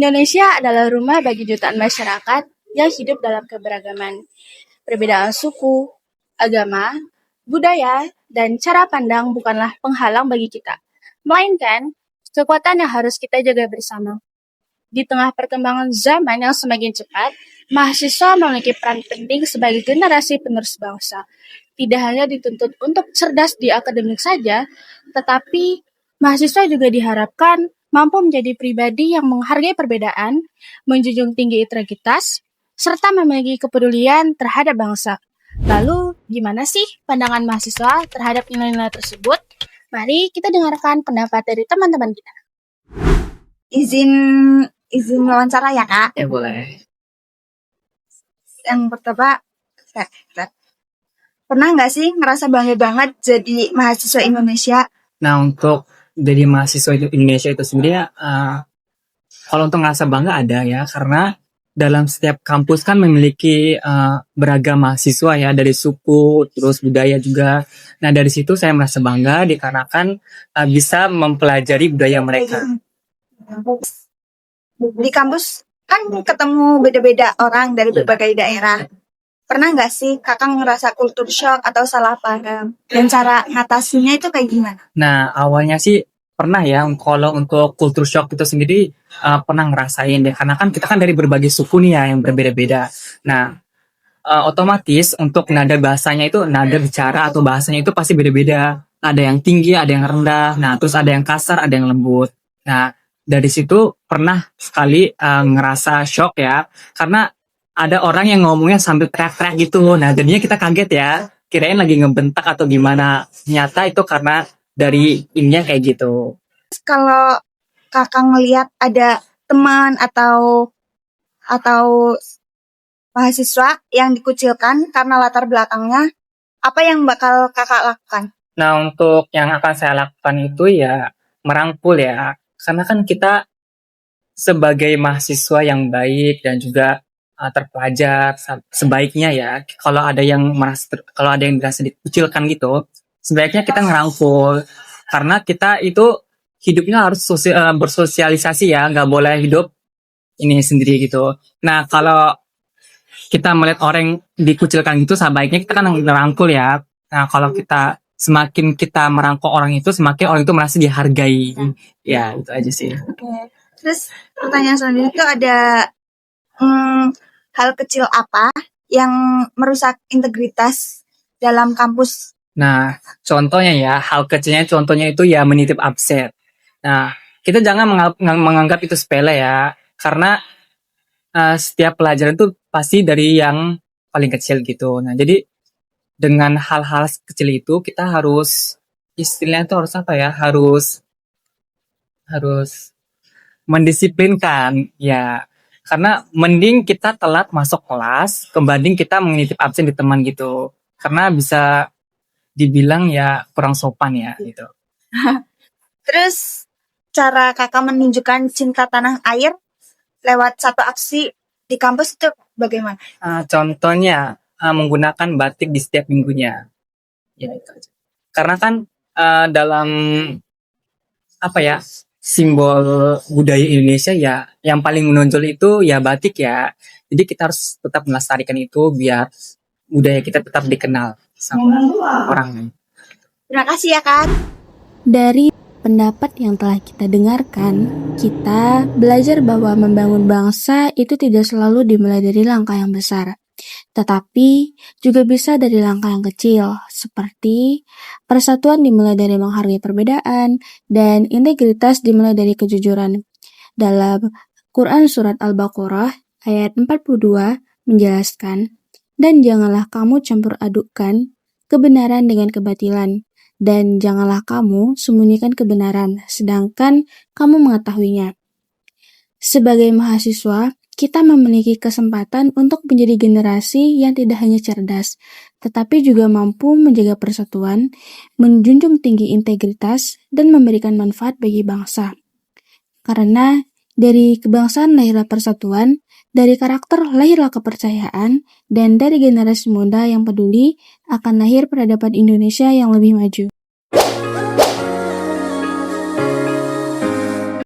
Indonesia adalah rumah bagi jutaan masyarakat yang hidup dalam keberagaman. Perbedaan suku, agama, budaya, dan cara pandang bukanlah penghalang bagi kita, melainkan kekuatan yang harus kita jaga bersama. Di tengah perkembangan zaman yang semakin cepat, mahasiswa memiliki peran penting sebagai generasi penerus bangsa. Tidak hanya dituntut untuk cerdas di akademik saja, tetapi mahasiswa juga diharapkan mampu menjadi pribadi yang menghargai perbedaan, menjunjung tinggi integritas, serta memiliki kepedulian terhadap bangsa. Lalu, gimana sih pandangan mahasiswa terhadap nilai-nilai tersebut? Mari kita dengarkan pendapat dari teman-teman kita. Izin wawancara ya, Kak? Ya boleh. Yang pertama, pernah nggak sih ngerasa bangga banget jadi mahasiswa Indonesia? Nah, untuk jadi mahasiswa Indonesia itu sendiri, kalau untuk ngerasa bangga ada ya, karena dalam setiap kampus kan memiliki beragam mahasiswa ya, dari suku, terus budaya juga. Nah, dari situ saya merasa bangga dikarenakan bisa mempelajari budaya mereka. Di kampus kan ketemu beda-beda orang dari berbagai daerah. Pernah nggak sih kakak ngerasa culture shock atau salah paham? Dan cara ngatasinya itu kayak gimana? Nah, awalnya sih pernah ya, kalau untuk culture shock itu sendiri pernah ngerasain deh. Karena kan kita kan dari berbagai suku nih ya, yang berbeda-beda. Nah, otomatis untuk nada bahasanya itu, nada bicara atau bahasanya itu pasti beda-beda. Ada yang tinggi, ada yang rendah. Nah, terus ada yang kasar, ada yang lembut. Nah, dari situ pernah sekali ngerasa shock ya, karena ada orang yang ngomongnya sambil teriak-teriak gitu. Nah, jadinya kita kaget ya, kirain lagi ngebentak atau gimana. Ternyata itu karena dari ininya kayak gitu. Kalau kakak ngelihat ada teman atau mahasiswa yang dikucilkan karena latar belakangnya, apa yang bakal kakak lakukan? Nah, untuk yang akan saya lakukan itu ya merangkul ya. Karena kan kita sebagai mahasiswa yang baik dan juga terpelajar sebaiknya ya, kalau ada yang merasa dikucilkan gitu, sebaiknya kita ngerangkul. Karena kita itu hidupnya harus bersosialisasi ya, nggak boleh hidup ini sendiri gitu. Nah, kalau kita melihat orang dikucilkan gitu, sebaiknya kita kan ngerangkul ya. Nah, kalau semakin kita merangkul orang itu, semakin orang itu merasa dihargai. Ya, itu aja sih. Oke. Terus pertanyaan selanjutnya itu ada hal kecil apa yang merusak integritas dalam kampus? Nah, contohnya ya, hal kecilnya contohnya itu ya menitip absen. Nah, kita jangan menganggap itu sepele ya, karena setiap pelajaran itu pasti dari yang paling kecil gitu. Nah, jadi dengan hal-hal kecil itu kita harus, istilahnya itu harus apa ya, harus mendisiplinkan ya, karena mending kita telat masuk kelas kebanding kita menitip absen di teman gitu, karena bisa dibilang ya kurang sopan ya gitu. Terus cara kakak menunjukkan cinta tanah air lewat satu aksi di kampus itu bagaimana? Contohnya menggunakan batik di setiap minggunya ya, itu aja. Karena kan dalam apa ya, simbol budaya Indonesia ya, yang paling menonjol itu ya batik ya. Jadi kita harus tetap melestarikan itu biar budaya kita tetap dikenal sama orang. Terima kasih ya Kak. Dari pendapat yang telah kita dengarkan, kita belajar bahwa membangun bangsa itu tidak selalu dimulai dari langkah yang besar, tetapi juga bisa dari langkah yang kecil, seperti persatuan dimulai dari menghargai perbedaan, dan integritas dimulai dari kejujuran. Dalam Quran Surat Al-Baqarah ayat 42 menjelaskan, dan janganlah kamu campur adukkan kebenaran dengan kebatilan, dan janganlah kamu sembunyikan kebenaran, sedangkan kamu mengetahuinya. Sebagai mahasiswa, kita memiliki kesempatan untuk menjadi generasi yang tidak hanya cerdas, tetapi juga mampu menjaga persatuan, menjunjung tinggi integritas, dan memberikan manfaat bagi bangsa. Karena dari kebangsaan lahirlah persatuan, dari karakter lahirlah kepercayaan, dan dari generasi muda yang peduli akan lahir peradaban Indonesia yang lebih maju.